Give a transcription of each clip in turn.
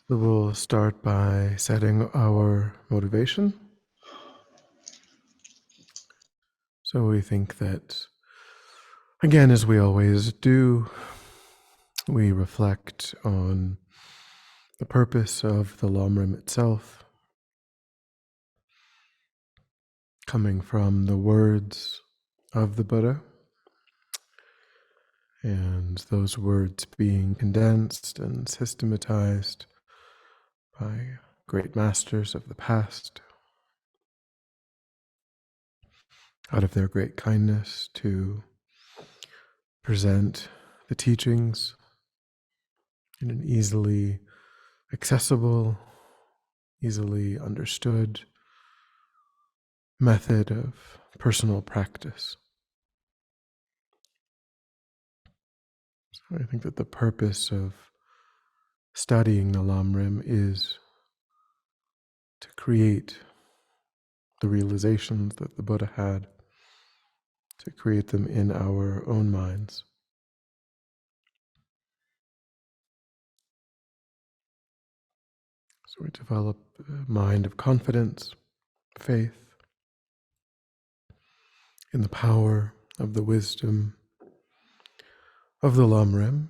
So we'll start by setting our motivation. So we think that, again, as we always do, we reflect on the purpose of the Lamrim itself, coming from the words of the Buddha, and those words being condensed and systematized by great masters of the past out of their great kindness to present the teachings in an easily accessible, easily understood method of personal practice. So I think that the purpose of studying the Lamrim is to create the realizations that the Buddha had, to create them in our own minds. So we develop a mind of confidence, faith in the power of the wisdom of the Lamrim.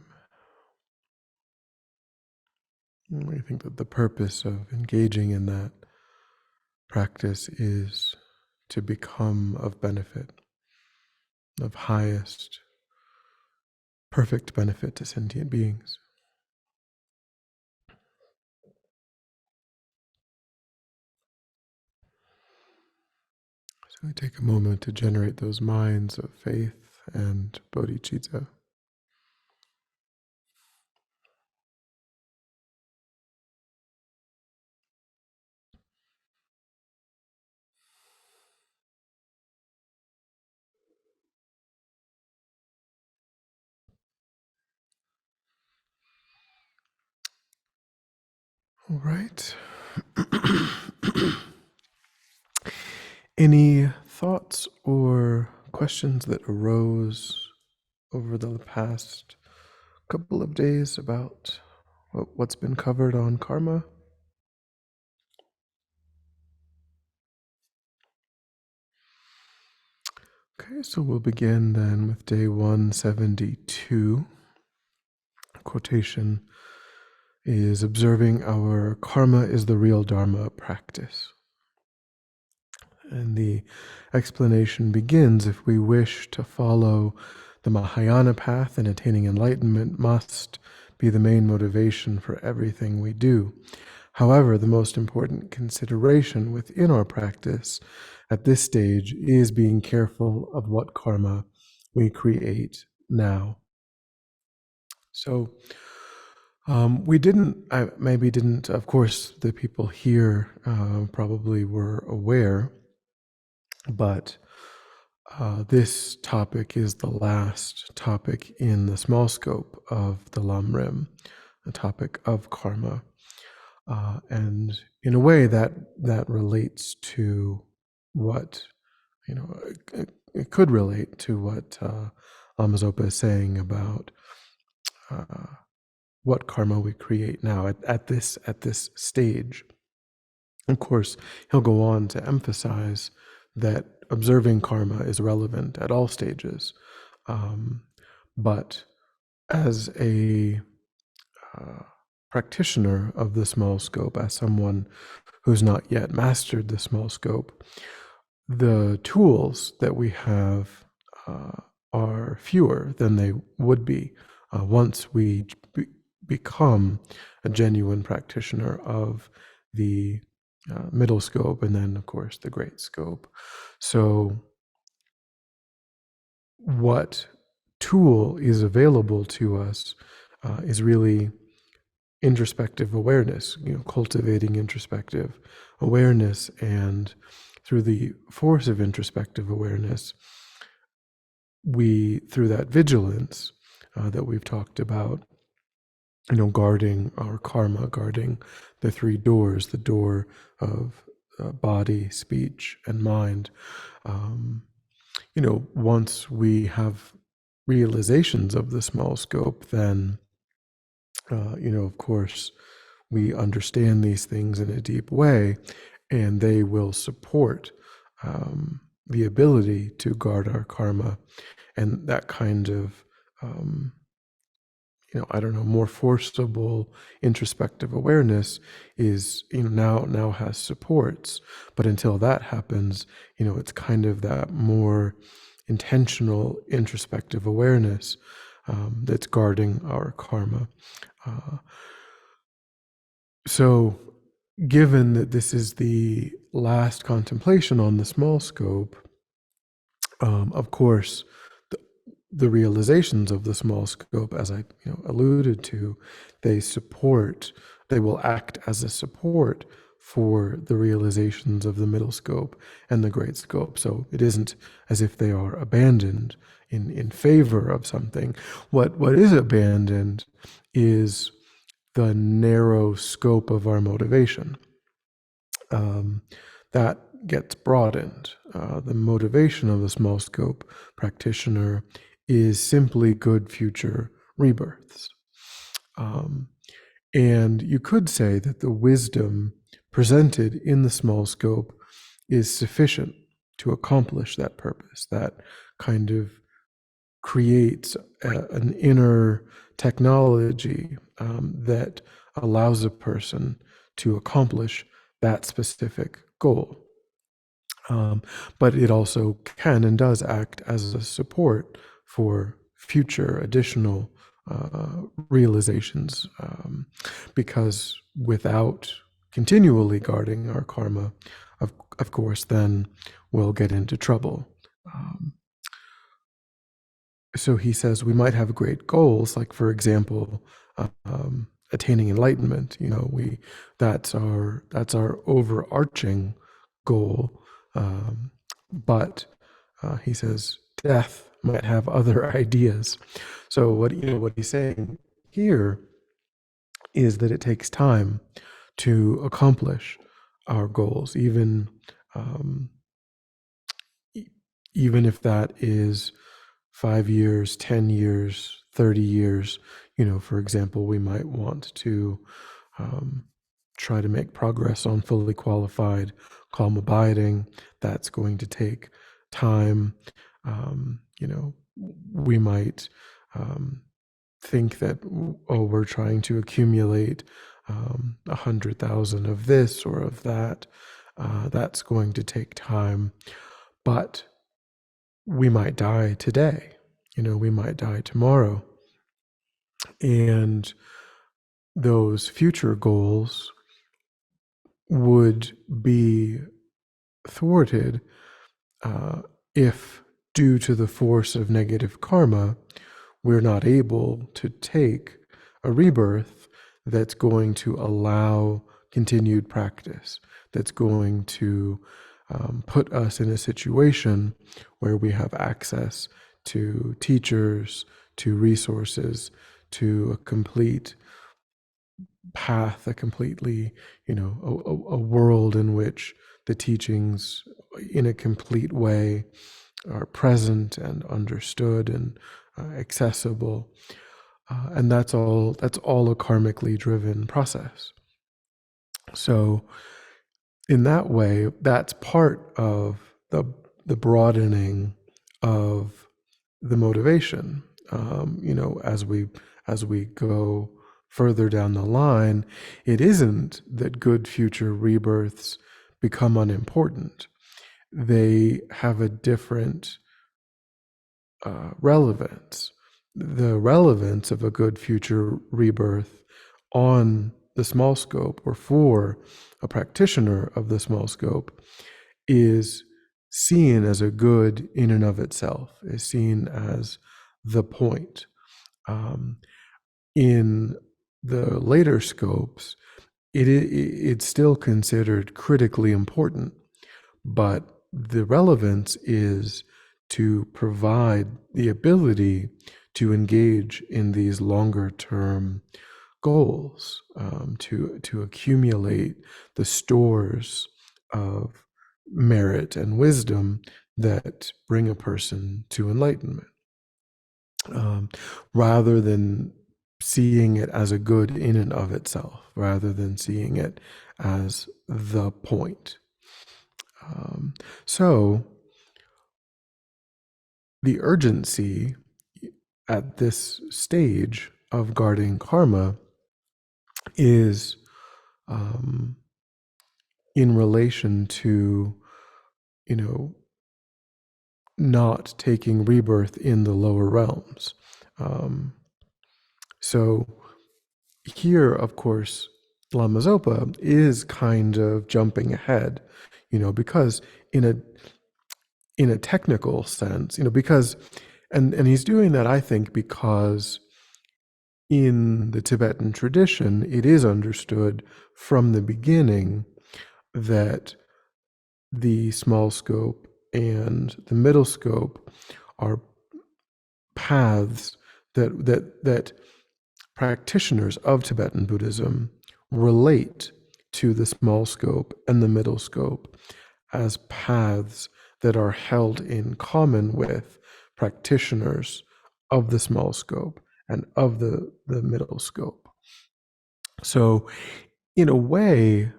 And we think that the purpose of engaging in that practice is to become of benefit, of highest, perfect benefit to sentient beings. So we take a moment to generate those minds of faith and bodhicitta. All right. Any thoughts or questions that arose over the past couple of days about what's been covered on karma? Okay, so we'll begin then with day 172. Quotation is observing our karma is the real Dharma practice. And the explanation begins, if we wish to follow the Mahayana path and attaining enlightenment must be the main motivation for everything we do. However, the most important consideration within our practice at this stage is being careful of what karma we create now. So we maybe didn't, of course, the people here probably were aware, but this topic is the last topic in the small scope of the Lamrim, the topic of karma. And in a way that relates to what, it could relate to what Lama Zopa is saying about what karma we create now at this stage. Of course, he'll go on to emphasize that observing karma is relevant at all stages. But as a practitioner of the small scope, as someone who's not yet mastered the small scope, the tools that we have are fewer than they would be once we become a genuine practitioner of the middle scope, and then, of course, the great scope. So what tool is available to us is really introspective awareness, cultivating introspective awareness. And through the force of introspective awareness, we, through that vigilance that we've talked about, guarding our karma, guarding the three doors, the door of body, speech, and mind. Once we have realizations of the small scope, then, of course, we understand these things in a deep way, and they will support the ability to guard our karma. And that kind of I don't know, more forcible introspective awareness is, now has supports. But until that happens, it's kind of that more intentional introspective awareness that's guarding our karma. So given that this is the last contemplation on the small scope, of course, the realizations of the small scope, as I alluded to, they will act as a support for the realizations of the middle scope and the great scope. So it isn't as if they are abandoned in favor of something. What is abandoned is the narrow scope of our motivation. That gets broadened. The motivation of the small scope practitioner is simply good future rebirths. And you could say that the wisdom presented in the small scope is sufficient to accomplish that purpose. That kind of creates an inner technology that allows a person to accomplish that specific goal. But it also can and does act as a support for future additional realizations, because without continually guarding our karma, of course, then we'll get into trouble. So he says we might have great goals, like, for example, attaining enlightenment. That's our overarching goal. But he says death might have other ideas. So what he's saying here is that it takes time to accomplish our goals, even if that is 5 years, 10 years, 30 years. For example, we might want to try to make progress on fully qualified calm abiding. That's going to take time. We might think that, we're trying to accumulate 100,000 of this or of that. That's going to take time. But we might die today. We might die tomorrow. And those future goals would be thwarted if, due to the force of negative karma, we're not able to take a rebirth that's going to allow continued practice, that's going to put us in a situation where we have access to teachers, to resources, to a complete path, a completely, a world in which the teachings in a complete way are present and understood and accessible. And that's all a karmically driven process. So in that way, that's part of the broadening of the motivation. As we go further down the line, it isn't that good future rebirths become unimportant. They have a different relevance. The relevance of a good future rebirth on the small scope, or for a practitioner of the small scope, is seen as a good in and of itself, is seen as the point. In the later scopes, it's still considered critically important, but the relevance is to provide the ability to engage in these longer term goals, to accumulate the stores of merit and wisdom that bring a person to enlightenment, rather than seeing it as a good in and of itself, rather than seeing it as the point. So the urgency at this stage of guarding karma is in relation to, not taking rebirth in the lower realms. So here, of course, Lama Zopa is kind of jumping ahead, because in a technical sense, because and he's doing that, I think, because in the Tibetan tradition, it is understood from the beginning that the small scope and the middle scope are paths that practitioners of Tibetan Buddhism relate to the small scope and the middle scope as paths that are held in common with practitioners of the small scope and of the middle scope. So, in a way,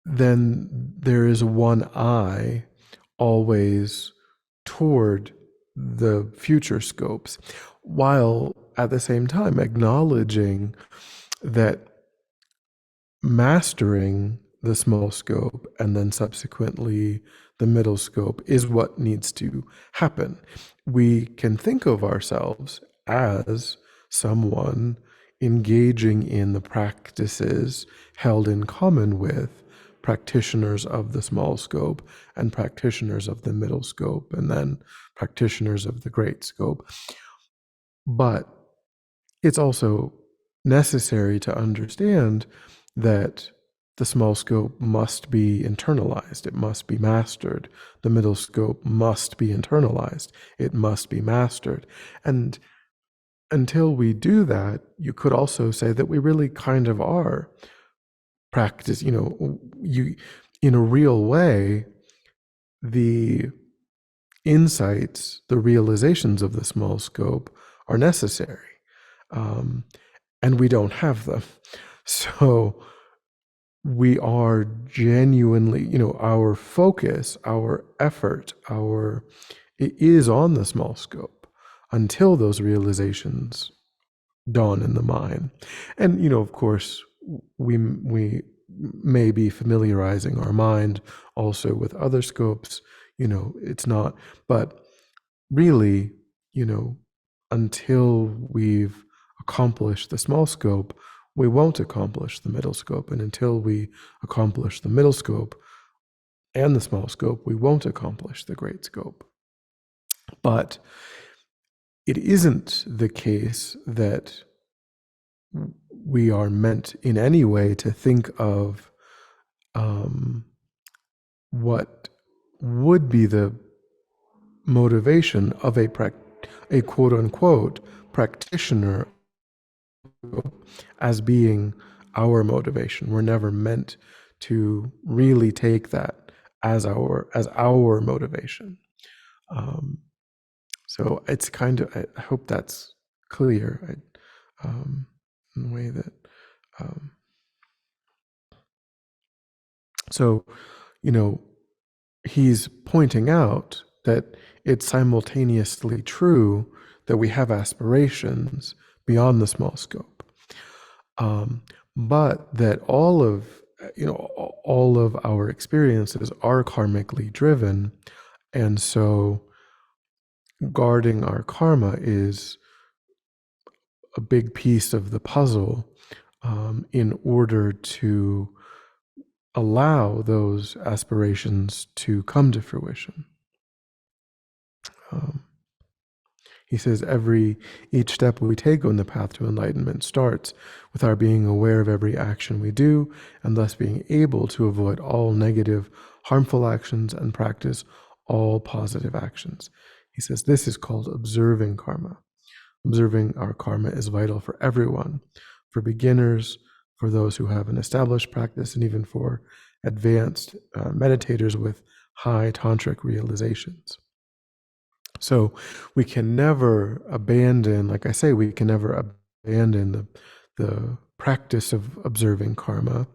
then there is one eye always toward the future scopes, while at the same time acknowledging that mastering the small scope and then subsequently the middle scope is what needs to happen. We can think of ourselves as someone engaging in the practices held in common with practitioners of the small scope and practitioners of the middle scope and then practitioners of the great scope. But it's also necessary to understand that the small scope must be internalized. It must be mastered. The middle scope must be internalized. It must be mastered. And until we do that, you could also say that we really kind of are practice, you, in a real way, the insights, the realizations of the small scope are necessary. And we don't have them. So we are genuinely, our focus, our effort, it is on the small scope until those realizations dawn in the mind. And, of course, we may be familiarizing our mind also with other scopes, it's not, but really, until we've accomplished the small scope, we won't accomplish the middle scope. And until we accomplish the middle scope and the small scope, we won't accomplish the great scope. But it isn't the case that we are meant in any way to think of what would be the motivation of a quote unquote practitioner as being our motivation. We're never meant to really take that as our motivation. So it's kind of, I hope that's clear, in the way that, so, he's pointing out that it's simultaneously true that we have aspirations beyond the small scope, but that all of our experiences are karmically driven, and so guarding our karma is a big piece of the puzzle, in order to allow those aspirations to come to fruition. He says each step we take on the path to enlightenment starts with our being aware of every action we do, and thus being able to avoid all negative, harmful actions and practice all positive actions. He says this is called observing karma. Observing our karma is vital for everyone, for beginners, for those who have an established practice, and even for advanced meditators with high tantric realizations. So we can never abandon, like I say, we can never abandon the practice of observing karma.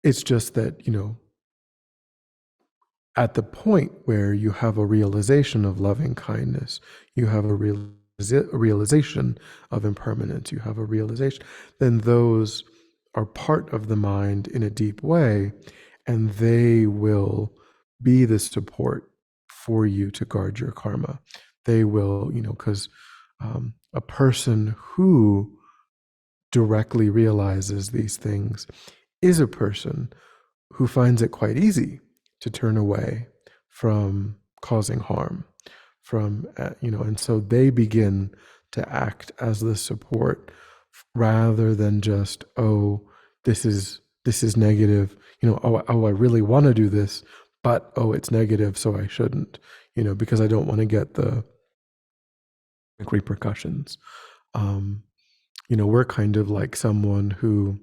It's just that, at the point where you have a realization of loving kindness, you have a realization of impermanence, you have a realization, then those are part of the mind in a deep way, and they will be the support for you to guard your karma. They will, because a person who directly realizes these things is a person who finds it quite easy to turn away from causing harm, and so they begin to act as the support rather than just, oh, this is negative, I really want to do this, but oh, it's negative, so I shouldn't, because I don't want to get the repercussions. We're kind of like someone who,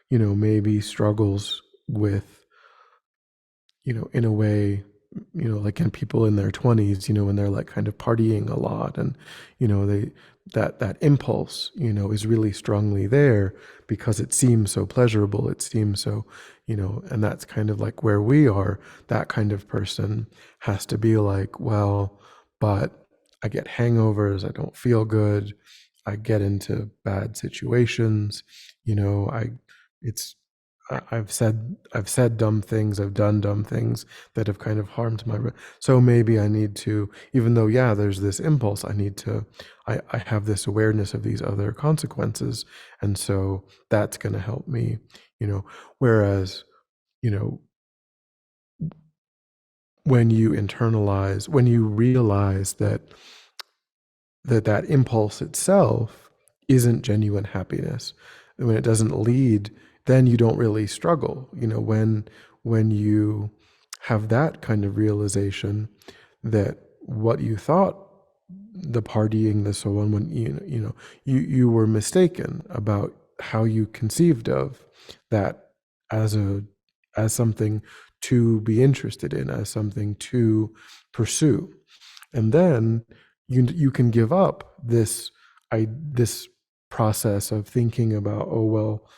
maybe struggles with, in a way, like in people in their 20s, when they're like kind of partying a lot, and, they that impulse, is really strongly there because it seems so pleasurable. It seems so, and that's kind of like where we are. That kind of person has to be like, well, but I get hangovers, I don't feel good, I get into bad situations, it's I've said dumb things, I've done dumb things that have kind of harmed so maybe I need to, even though, yeah, there's this impulse, I have this awareness of these other consequences, and so that's going to help me, whereas, you know when you realize that impulse itself isn't genuine happiness, when it doesn't lead, then you don't really struggle. When you have that kind of realization that what you thought, the partying, the so on, when you were mistaken about how you conceived of that as something to be interested in, as something to pursue, and then you can give up this process of thinking about, oh, well,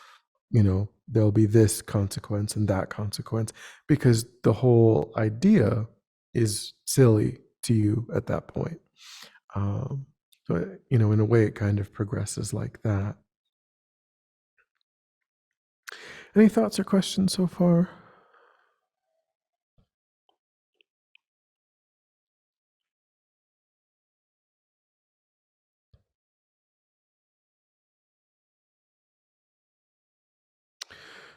there'll be this consequence and that consequence, because the whole idea is silly to you at that point. So, in a way, it kind of progresses like that. Any thoughts or questions so far?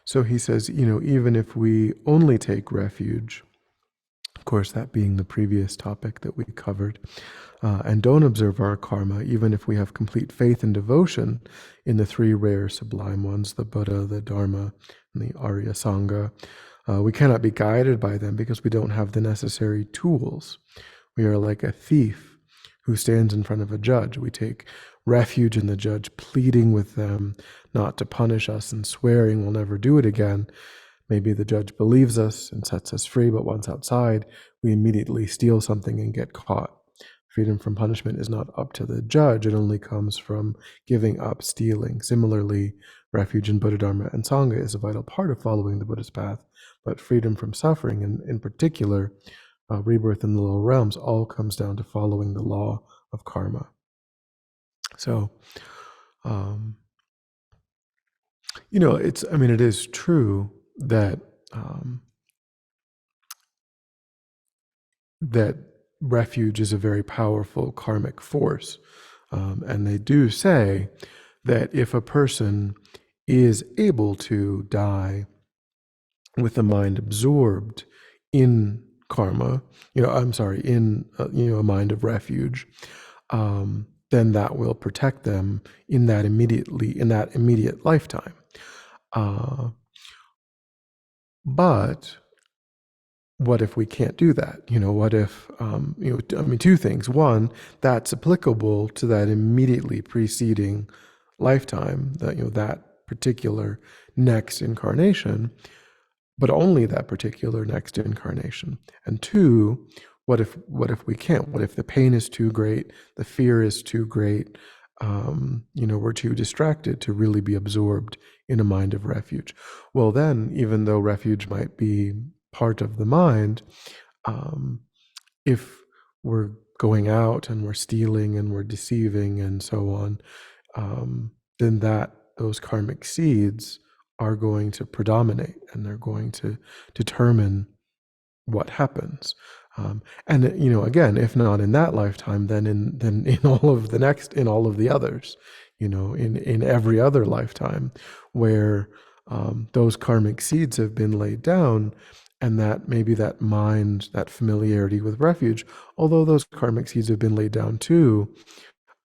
So he says, even if we only take refuge, of course, that being the previous topic that we covered, and don't observe our karma, even if we have complete faith and devotion in the three rare sublime ones, the Buddha, the Dharma, and the Arya Sangha, we cannot be guided by them because we don't have the necessary tools. We are like a thief who stands in front of a judge. We take refuge in the judge, pleading with them not to punish us and swearing we'll never do it again. Maybe the judge believes us and sets us free, but once outside, we immediately steal something and get caught. Freedom from punishment is not up to the judge. It only comes from giving up stealing. Similarly, refuge in Buddha, Dharma, and Sangha is a vital part of following the Buddhist path, but freedom from suffering, and in particular, rebirth in the lower realms, all comes down to following the law of karma. So, it is true that that refuge is a very powerful karmic force. And they do say that if a person is able to die with the mind absorbed in karma, in a mind of refuge, then that will protect them in that immediate lifetime. But what if we can't do that? What if, two things. One, that's applicable to that immediately preceding lifetime, that particular next incarnation. but only that particular next incarnation. And two, what if we can't? What if the pain is too great, the fear is too great, we're too distracted to really be absorbed in a mind of refuge? Well, then, even though refuge might be part of the mind, if we're going out and we're stealing and we're deceiving and so on, then those karmic seeds are going to predominate, and they're going to determine what happens. And again, if not in that lifetime, then in all of the others, in every other lifetime, where those karmic seeds have been laid down, and that maybe that mind, that familiarity with refuge, although those karmic seeds have been laid down too,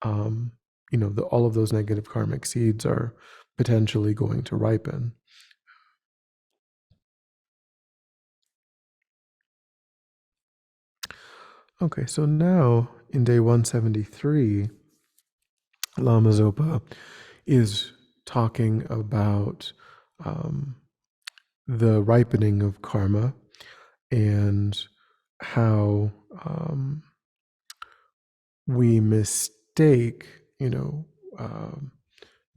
all of those negative karmic seeds are potentially going to ripen. Okay, so now in day 173, Lama Zopa is talking about the ripening of karma and how we mistake,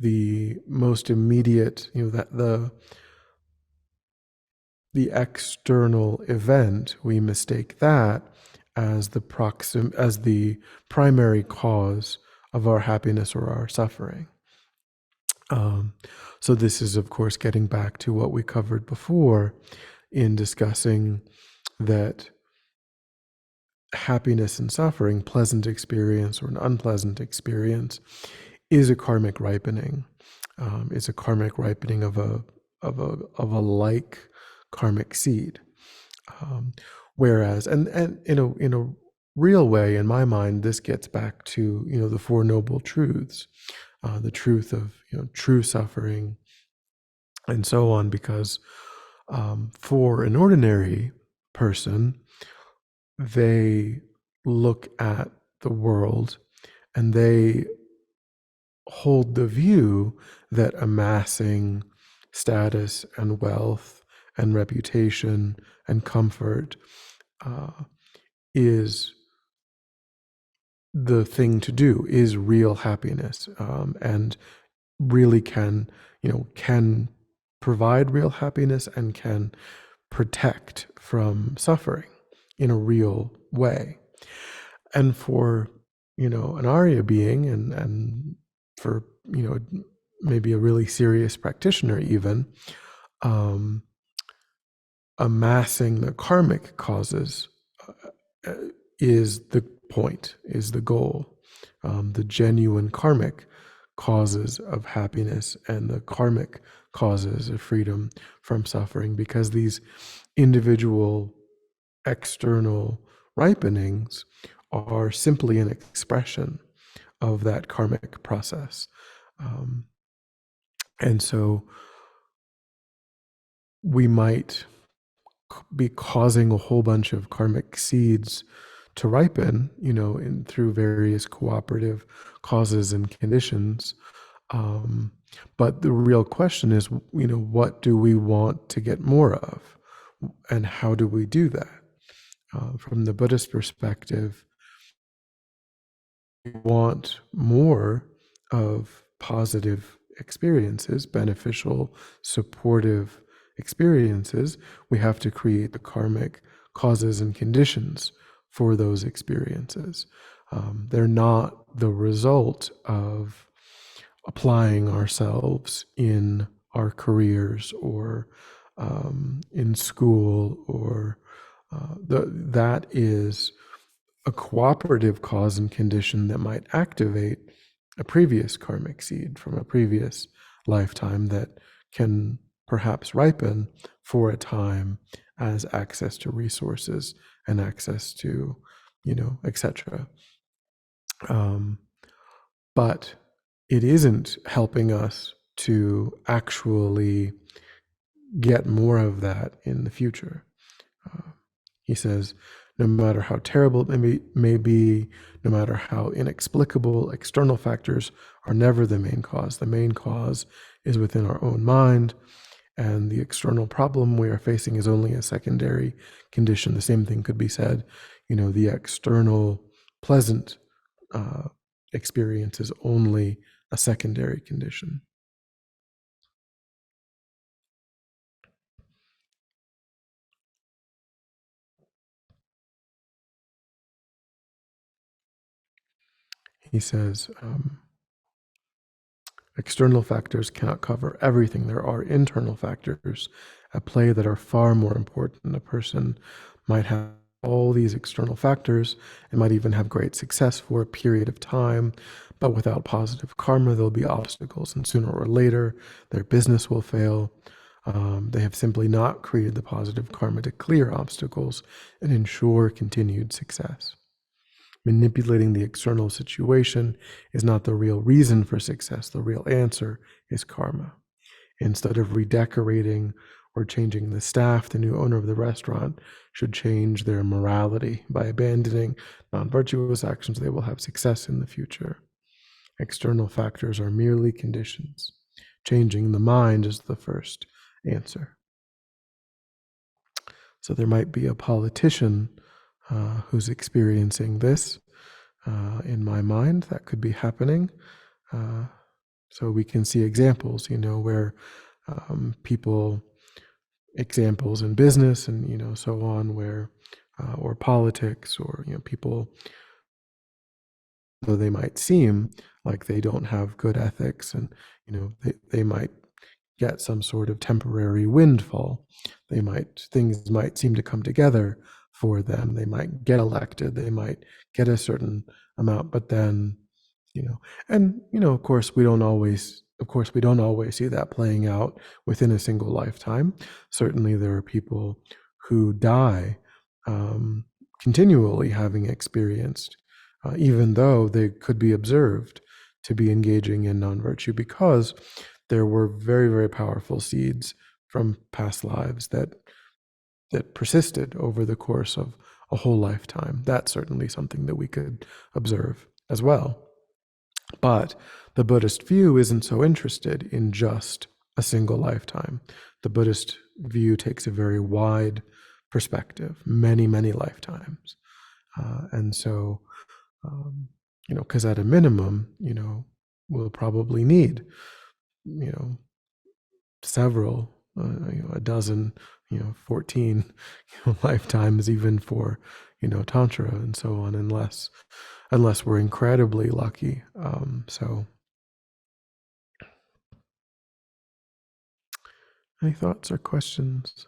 the most immediate, that the external event, we mistake that as the primary cause of our happiness or our suffering. So this is, of course, getting back to what we covered before in discussing that happiness and suffering, pleasant experience or an unpleasant experience, is a karmic ripening. It's a karmic ripening of a like karmic seed. Whereas, and in a real way, in my mind, this gets back to the Four Noble Truths, the truth of true suffering, and so on. Because for an ordinary person, they look at the world and they hold the view that amassing status and wealth and reputation and comfort is the thing to do, is real happiness, and really can provide real happiness and can protect from suffering in a real way. And for an Arya being, and for maybe a really serious practitioner even, amassing the karmic causes is the point, is the goal. The genuine karmic causes of happiness and the karmic causes of freedom from suffering, because these individual external ripenings are simply an expression of that karmic process. And so we might be causing a whole bunch of karmic seeds to ripen, through various cooperative causes and conditions. But the real question is, what do we want to get more of? And how do we do that? From the Buddhist perspective, we want more of positive experiences, beneficial, supportive experiences. We have to create the karmic causes and conditions for those experiences. They're not the result of applying ourselves in our careers or in school, or that is a cooperative cause and condition that might activate a previous karmic seed from a previous lifetime that can perhaps ripen for a time as access to resources and access to, etc. But it isn't helping us to actually get more of that in the future. He says, no matter how terrible it may be, no matter how inexplicable, external factors are never the main cause. The main cause is within our own mind, and the external problem we are facing is only a secondary condition. The same thing could be said, the external pleasant experience is only a secondary condition. He says, external factors cannot cover everything. There are internal factors at play that are far more important. A person might have all these external factors and might even have great success for a period of time, but without positive karma, there'll be obstacles, and sooner or later, their business will fail. They have simply not created the positive karma to clear obstacles and ensure continued success. Manipulating the external situation is not the real reason for success. The real answer is karma. Instead of redecorating or changing the staff, the new owner of the restaurant should change their morality. By abandoning non-virtuous actions, they will have success in the future. External factors are merely conditions. Changing the mind is the first answer. So there might be a politician who's experiencing this in my mind. That could be happening. So we can see examples, where people, examples in business and, so on, where, or politics, or, people, though they might seem like they don't have good ethics, and, they might get some sort of temporary windfall. Things might seem to come together for them. They might get elected. They might get a certain amount, but then, and of course we don't always see that playing out within a single lifetime. Certainly, there are people who die continually having experienced, even though they could be observed to be engaging in non-virtue, because there were very, very powerful seeds from past lives that persisted over the course of a whole lifetime. That's certainly something that we could observe as well. But the Buddhist view isn't so interested in just a single lifetime. The Buddhist view takes a very wide perspective, many, many lifetimes. And so, because at a minimum, we'll probably need, several, a dozen, 14 lifetimes even for, Tantra and so on, unless we're incredibly lucky. So any thoughts or questions?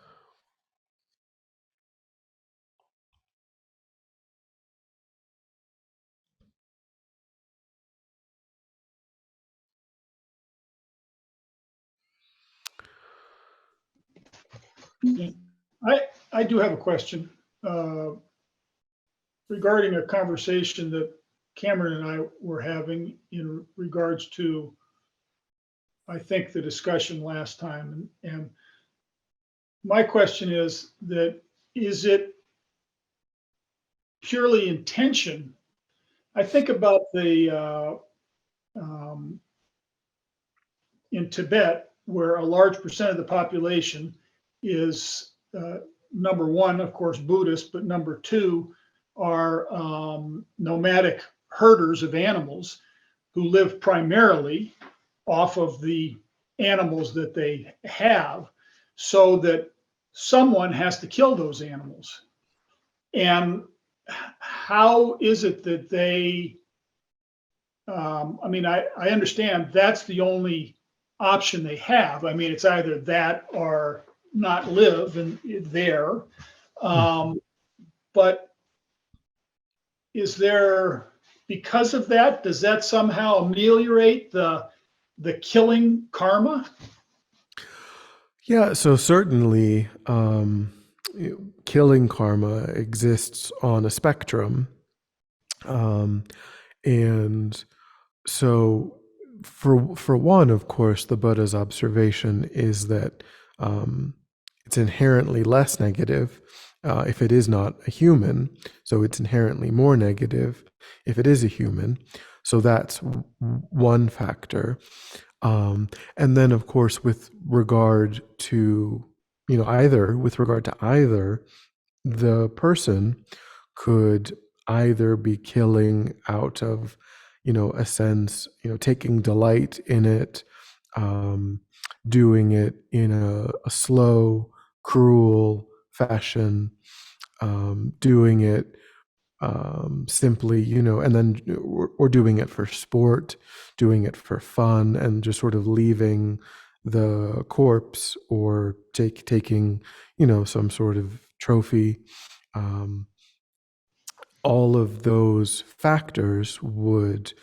I do have a question regarding a conversation that Cameron and I were having in regards to, I think, the discussion last time. And my question is it purely intention? I think about the in Tibet, where a large percent of the population is number one, of course, Buddhist, but number two are nomadic herders of animals who live primarily off of the animals that they have, so that someone has to kill those animals. And how is it that they, I understand that's the only option they have. I mean, it's either that or not live there. But is there, because of that, does that somehow ameliorate the killing karma? Yeah, so certainly killing karma exists on a spectrum. And so for one, of course, the Buddha's observation is that it's inherently less negative if it is not a human. So it's inherently more negative if it is a human. So that's one factor. And then, of course, with regard to, with regard to either, the person could either be killing out of, a sense, taking delight in it, um, doing it in a slow, cruel fashion, doing it simply, and then or doing it for sport, doing it for fun, and just sort of leaving the corpse or taking, some sort of trophy. Um, all of those factors would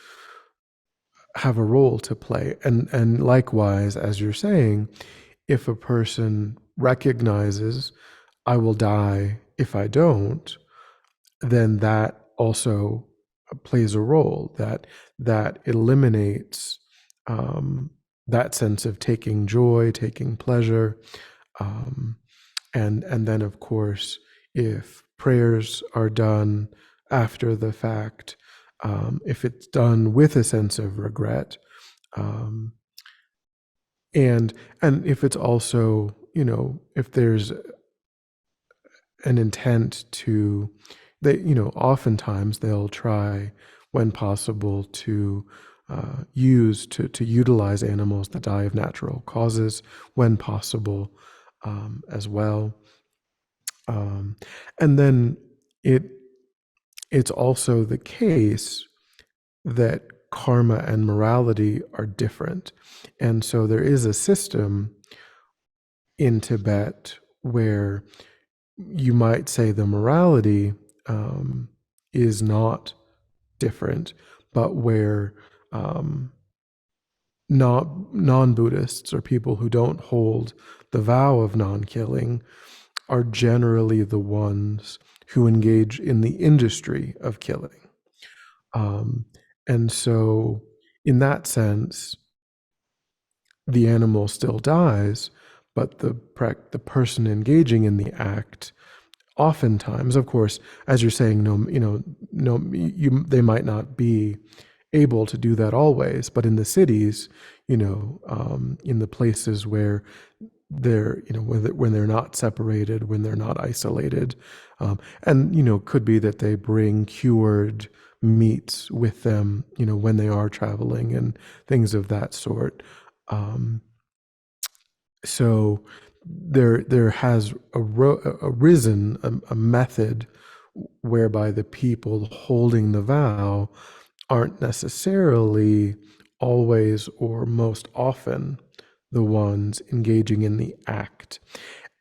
have a role to play, and likewise, as you're saying, if a person recognizes, I will die if I don't, then that also plays a role, that eliminates that sense of taking joy, taking pleasure, um, and then, of course, if prayers are done after the fact, if it's done with a sense of regret, um, and if it's also, if there's an intent to, they, oftentimes they'll try when possible to to utilize animals that die of natural causes when possible, as well. And then it it's also the case that karma and morality are different. And so there is a system in Tibet where you might say the morality is not different, but where not non-Buddhists or people who don't hold the vow of non-killing are generally the ones who engage in the industry of killing. Um, and so, in that sense, the animal still dies, but the person engaging in the act, oftentimes, of course, as you're saying, they might not be able to do that always, but in the cities, in the places where they're, when they're not separated, when they're not isolated, and could be that they bring cured meats with them, when they are traveling and things of that sort. Um, so there has arisen a method whereby the people holding the vow aren't necessarily always or most often the ones engaging in the act.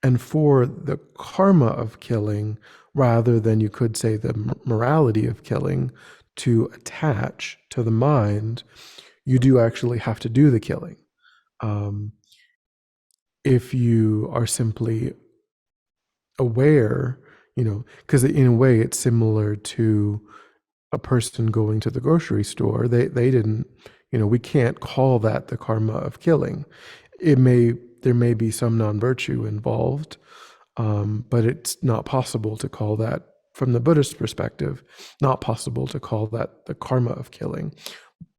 And for the karma of killing, rather than, you could say, the morality of killing to attach to the mind, you do actually have to do the killing. Um, if you are simply aware, because in a way it's similar to a person going to the grocery store. They didn't, we can't call that the karma of killing. There may be some non-virtue involved, but it's not possible to call that, from the Buddhist perspective, not possible to call that the karma of killing.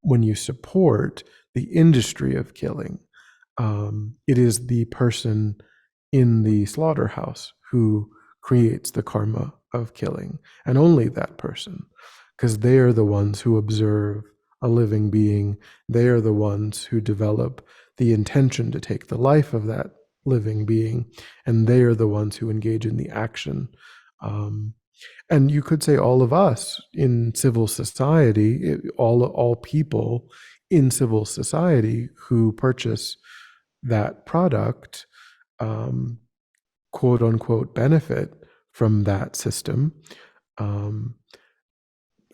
When you support the industry of killing, it is the person in the slaughterhouse who creates the karma of killing, and only that person, because they are the ones who observe a living being. They are the ones who develop the intention to take the life of that living being, and they are the ones who engage in the action. And you could say all of us in civil society, all people in civil society who purchase that product, um, quote unquote, benefit from that system. Um,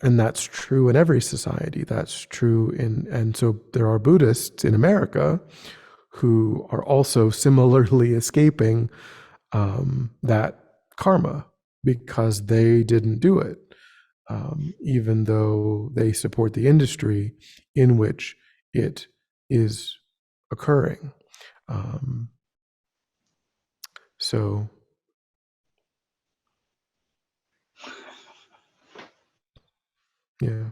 and that's true in every society. That's true and so there are Buddhists in America who are also similarly escaping that karma because they didn't do it, even though they support the industry in which it is occurring. Um, so, yeah.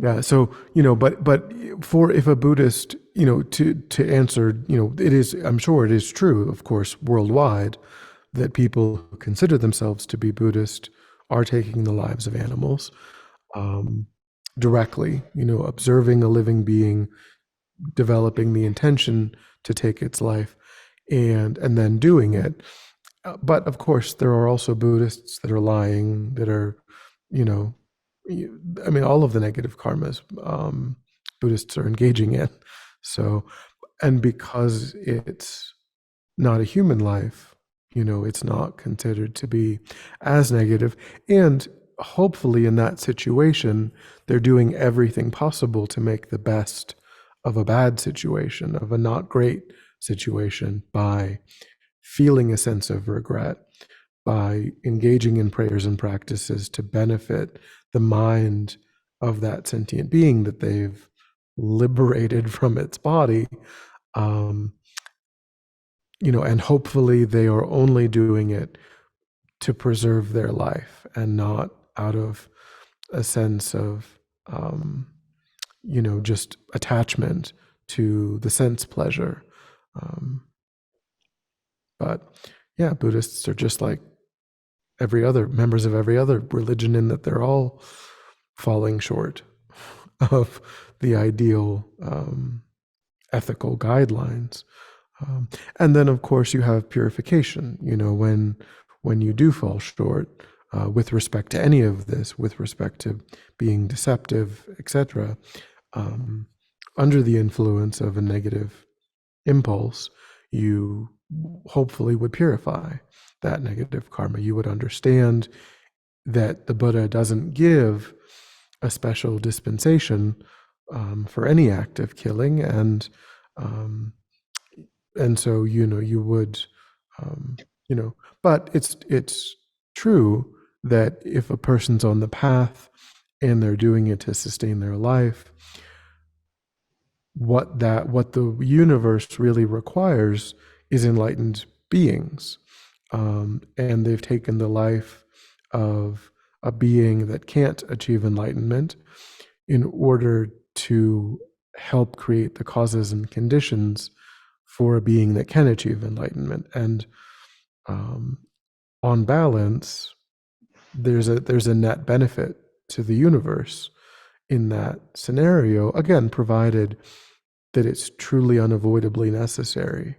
Yeah. So, but for if a Buddhist, to answer, it is, I'm sure it is true, of course, worldwide, that people who consider themselves to be Buddhist are taking the lives of animals, um, directly, observing a living being, developing the intention to take its life, and then doing it. But of course, there are also Buddhists that are lying, that are, you know, I mean, all of the negative karmas, Buddhists are engaging in. So, and because it's not a human life, it's not considered to be as negative. And hopefully, in that situation, they're doing everything possible to make the best of a bad situation, of a not great situation, by feeling a sense of regret, by engaging in prayers and practices to benefit the mind of that sentient being that they've liberated from its body. Um, and hopefully they are only doing it to preserve their life and not out of a sense of, just attachment to the sense pleasure. Um, but yeah, Buddhists are just like every other members of every other religion, in that they're all falling short of the ideal, ethical guidelines. And then, of course, you have purification. When you do fall short, with respect to any of this, with respect to being deceptive, etc., um, under the influence of a negative impulse, you hopefully would purify that negative karma. You would understand that the Buddha doesn't give a special dispensation, for any act of killing, um, and so you would, um, but it's true that if a person's on the path and they're doing it to sustain their life, what the universe really requires is enlightened beings, and they've taken the life of a being that can't achieve enlightenment in order to help create the causes and conditions for a being that can achieve enlightenment. And, um, on balance, there's a net benefit to the universe in that scenario, again, provided that it's truly unavoidably necessary.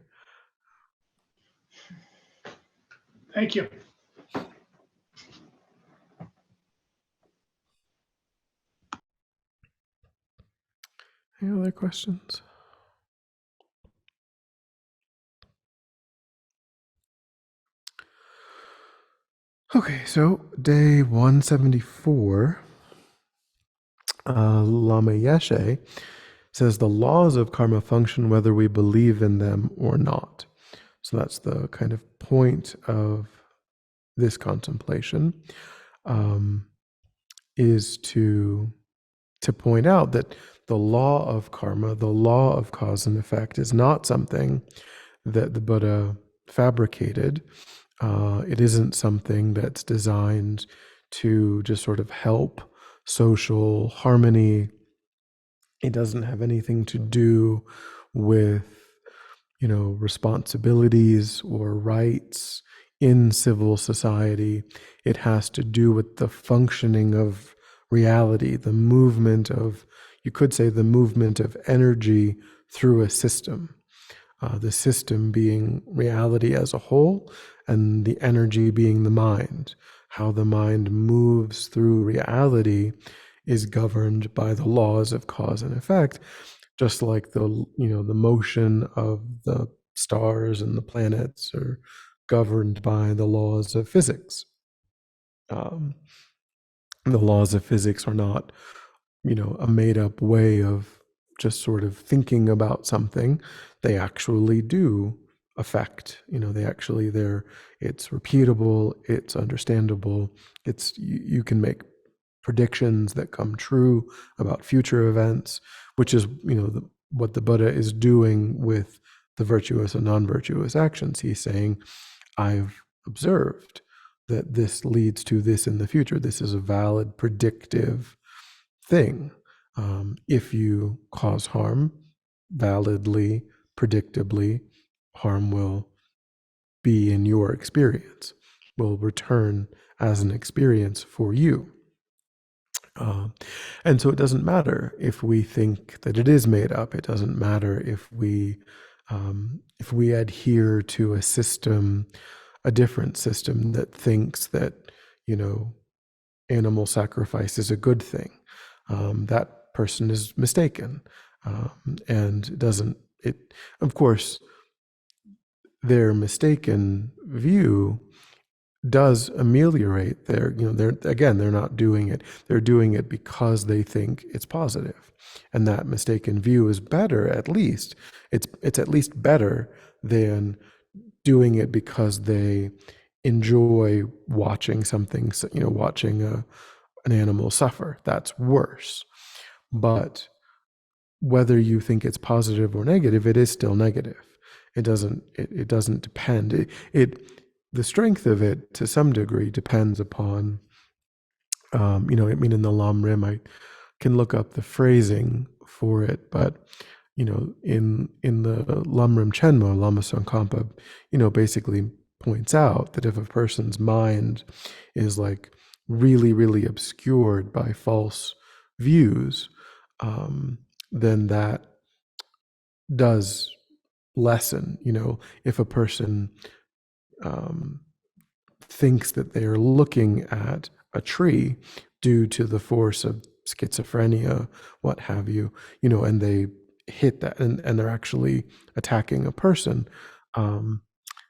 Thank you. Any other questions? Okay, so day 174, Lama Yeshe says the laws of karma function whether we believe in them or not. So that's the kind of point of this contemplation, is to point out that the law of karma, the law of cause and effect, is not something that the Buddha fabricated. It isn't something that's designed to just sort of help social harmony. It doesn't have anything to do with, responsibilities or rights in civil society. It has to do with the functioning of reality, the movement of, you could say, the movement of energy through a system. The system being reality as a whole, and the energy being the mind. How the mind moves through reality is governed by the laws of cause and effect, just like the motion of the stars and the planets are governed by the laws of physics. The laws of physics are not, a made up way of just sort of thinking about something. They actually do affect, it's repeatable, it's understandable, you can make predictions that come true about future events, which is, what the Buddha is doing with the virtuous and non-virtuous actions. He's saying, I've observed that this leads to this in the future. This is a valid predictive thing. If you cause harm, validly, predictably, harm will be in your experience, will return as an experience for you. And so it doesn't matter if we think that it is made up. It doesn't matter if we adhere to a system, a different system that thinks that, you know, animal sacrifice is a good thing. That person is mistaken, and doesn't it. Of course, their mistaken view does ameliorate their, you know, they're not doing it. They're doing it because they think it's positive, and that mistaken view is better. At least it's at least better than doing it because they enjoy watching something, you know, watching an animal suffer. That's worse. But whether you think it's positive or negative, it is still negative. It doesn't depend. The strength of it to some degree depends upon, you know, I mean, in the Lamrim, I can look up the phrasing for it, but you know, in the Lamrim Chenmo, Lama Tsongkhapa, you know, basically points out that if a person's mind is like really, really obscured by false views, then that does lessen. You know, if a person thinks that they are looking at a tree due to the force of schizophrenia, what have you, you know, and they hit that, and they're actually attacking a person,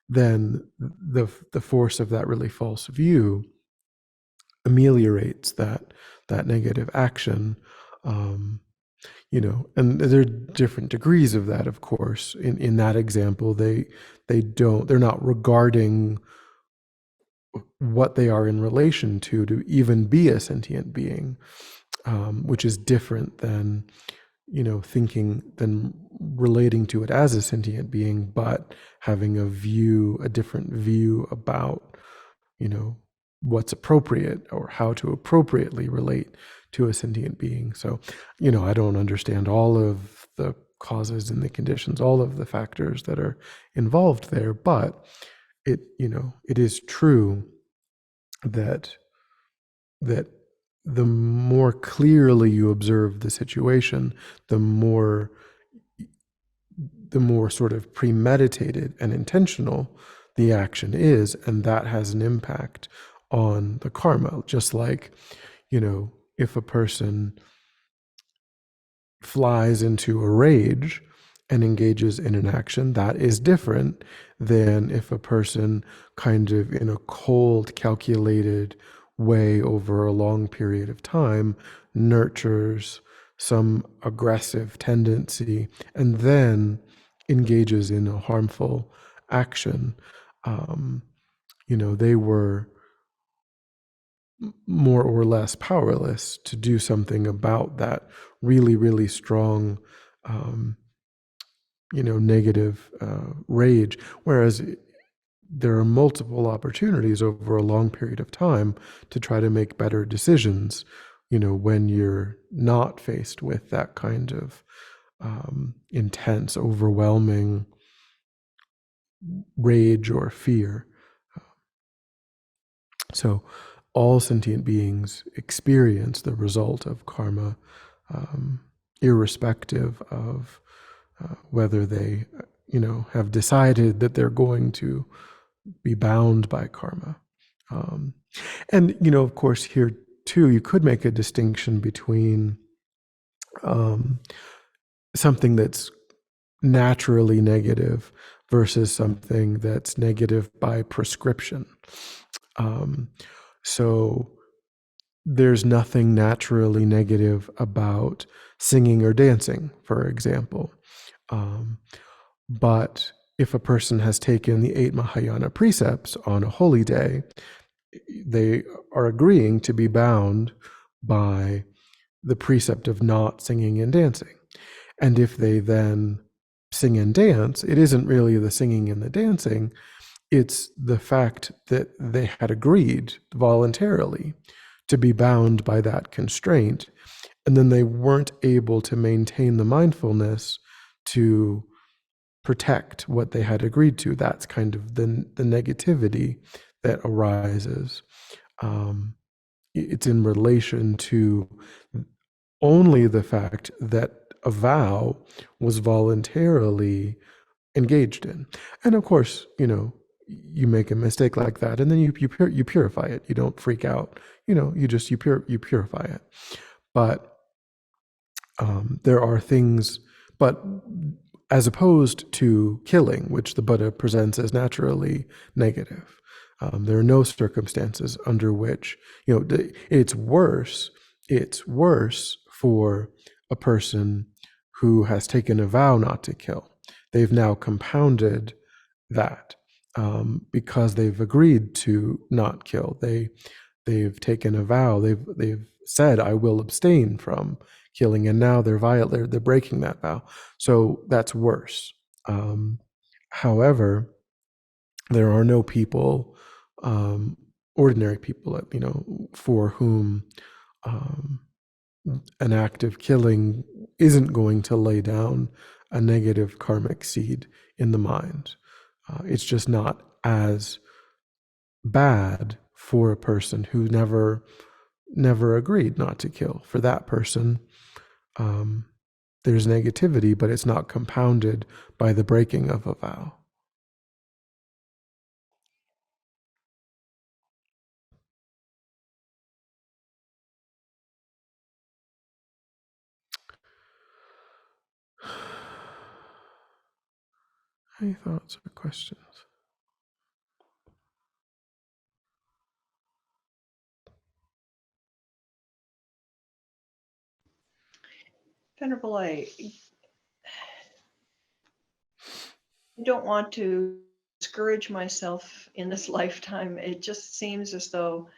then the force of that really false view ameliorates that negative action. You know, and there are different degrees of that, of course. In that example, they're not regarding what they are in relation to even be a sentient being, which is different than, you know, than relating to it as a sentient being, but having a different view about, you know, what's appropriate or how to appropriately relate to a sentient being. So, you know, I don't understand all of the causes and the conditions, all of the factors that are involved there, but you know, it is true that that the more clearly you observe the situation, the more sort of premeditated and intentional the action is, and that has an impact on the karma. Just like, you know, if a person flies into a rage and engages in an action, that is different than if a person kind of in a cold, calculated way over a long period of time nurtures some aggressive tendency and then engages in a harmful action. You know, they were more or less powerless to do something about that really, really strong, you know, negative rage. Whereas there are multiple opportunities over a long period of time to try to make better decisions, you know, when you're not faced with that kind of intense, overwhelming rage or fear. So all sentient beings experience the result of karma, irrespective of whether they, you know, have decided that they're going to be bound by karma. And, you know, of course, here too, you could make a distinction between something that's naturally negative versus something that's negative by prescription. So there's nothing naturally negative about singing or dancing, for example. But if a person has taken the 8 Mahayana precepts on a holy day, they are agreeing to be bound by the precept of not singing and dancing. And if they then sing and dance, it isn't really the singing and the dancing, it's the fact that they had agreed voluntarily to be bound by that constraint. and then they weren't able to maintain the mindfulness to protect what they had agreed to. That's kind of the negativity that arises. It's in relation to only the fact that a vow was voluntarily engaged in. And of course, you make a mistake like that, and then you purify it. You don't freak out. You purify it. But there are things, but as opposed to killing, which the Buddha presents as naturally negative, there are no circumstances under which it's worse. It's worse for a person who has taken a vow not to kill. They've now compounded that because they've agreed to not kill. They've taken a vow. They've said, "I will abstain from killing," and now they're breaking that vow. So that's worse. However, there are no people, ordinary people, for whom an act of killing isn't going to lay down a negative karmic seed in the mind. It's just not as bad for a person who never agreed not to kill. For that person, there's negativity, but it's not compounded by the breaking of a vow. Any thoughts or questions? Venerable, I don't want to discourage myself in this lifetime. It just seems as though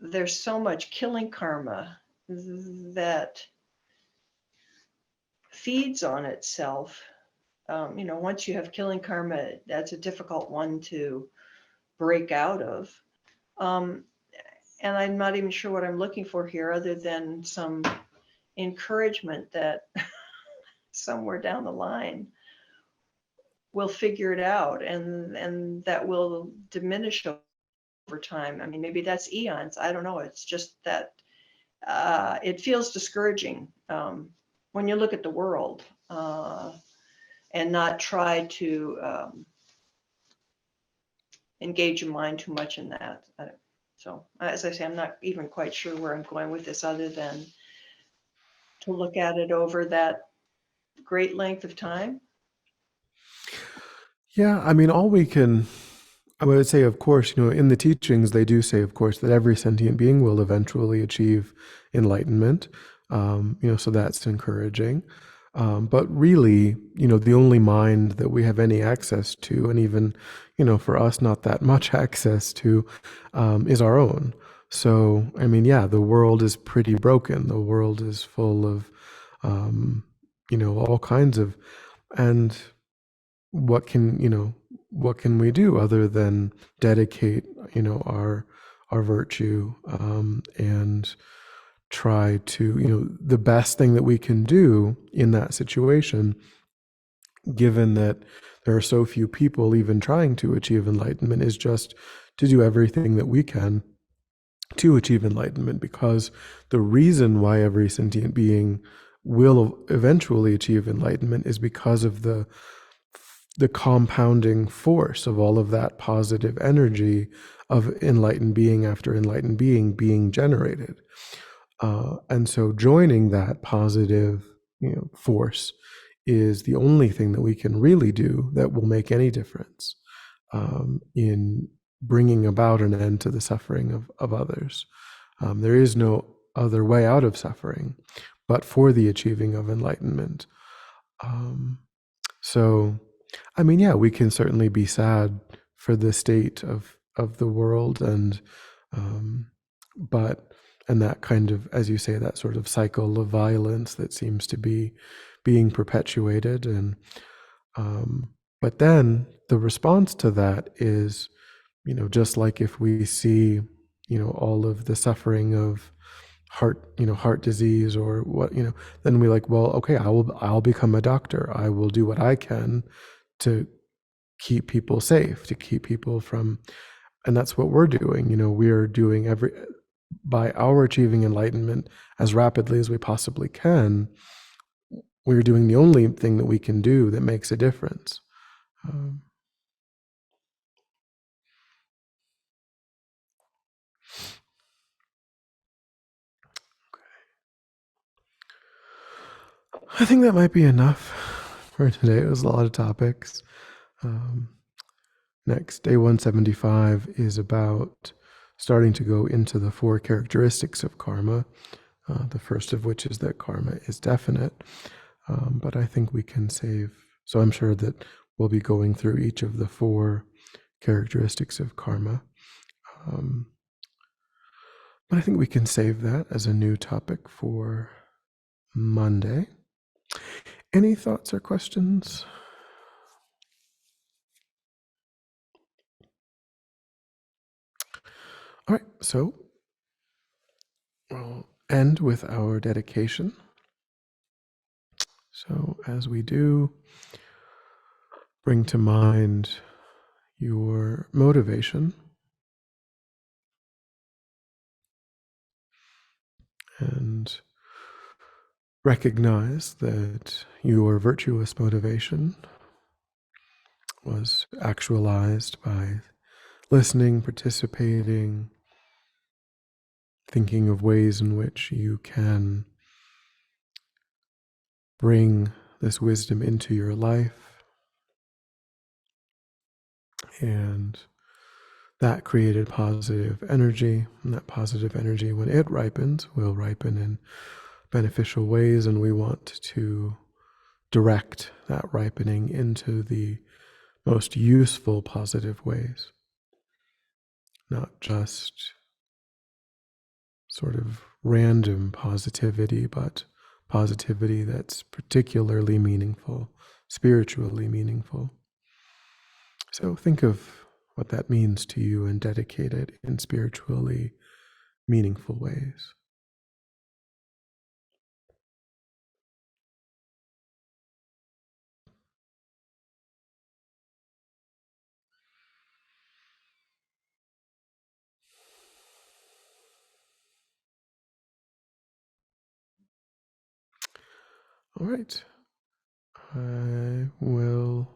there's so much killing karma that feeds on itself. Once you have killing karma, that's a difficult one to break out of. And I'm not even sure what I'm looking for here other than some encouragement that somewhere down the line we'll figure it out, and that will diminish over time. I mean, maybe that's eons. I don't know. It's just that it feels discouraging when you look at the world and not try to engage your mind too much in that. So as I say, I'm not even quite sure where I'm going with this other than to look at it over that great length of time. Yeah, I mean, I would say, of course, in the teachings, they do say, of course, that every sentient being will eventually achieve enlightenment. So that's encouraging. But really, the only mind that we have any access to, and even, for us, not that much access to, is our own. So, I mean, yeah, the world is pretty broken. The world is full of, all kinds of, and what can we do other than dedicate, our virtue, and try to, the best thing that we can do in that situation, given that there are so few people even trying to achieve enlightenment, is just to do everything that we can to achieve enlightenment, because the reason why every sentient being will eventually achieve enlightenment is because of the compounding force of all of that positive energy of enlightened being after enlightened being generated. And so joining that positive force is the only thing that we can really do that will make any difference in bringing about an end to the suffering of others. There is no other way out of suffering but for the achieving of enlightenment. So, I mean, yeah, we can certainly be sad for the state of the world, and that kind of, as you say, that sort of cycle of violence that seems to be being perpetuated, and but then the response to that is, just like if we see, all of the suffering of heart disease or what, then we like, well, okay, I'll become a doctor. I will do what I can to keep people safe, to keep people from, and that's what we're doing. We are doing by our achieving enlightenment as rapidly as we possibly can. We're doing the only thing that we can do that makes a difference. I think that might be enough for today. It was a lot of topics. Next, day 175 is about starting to go into the 4 characteristics of karma, the first of which is that karma is definite. But I think we can save, so I'm sure that we'll be going through each of the 4 characteristics of karma. But I think we can save that as a new topic for Monday. Any thoughts or questions? All right, so we'll end with our dedication. So as we do, bring to mind your motivation and recognize that your virtuous motivation was actualized by listening, participating, thinking of ways in which you can bring this wisdom into your life. And that created positive energy. And that positive energy, when it ripens, will ripen in beneficial ways. And we want to direct that ripening into the most useful positive ways, not just sort of random positivity, but positivity that's particularly meaningful, spiritually meaningful. So think of what that means to you and dedicate it in spiritually meaningful ways. All right. I will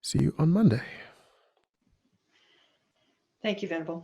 see you on Monday. Thank you, Venerable.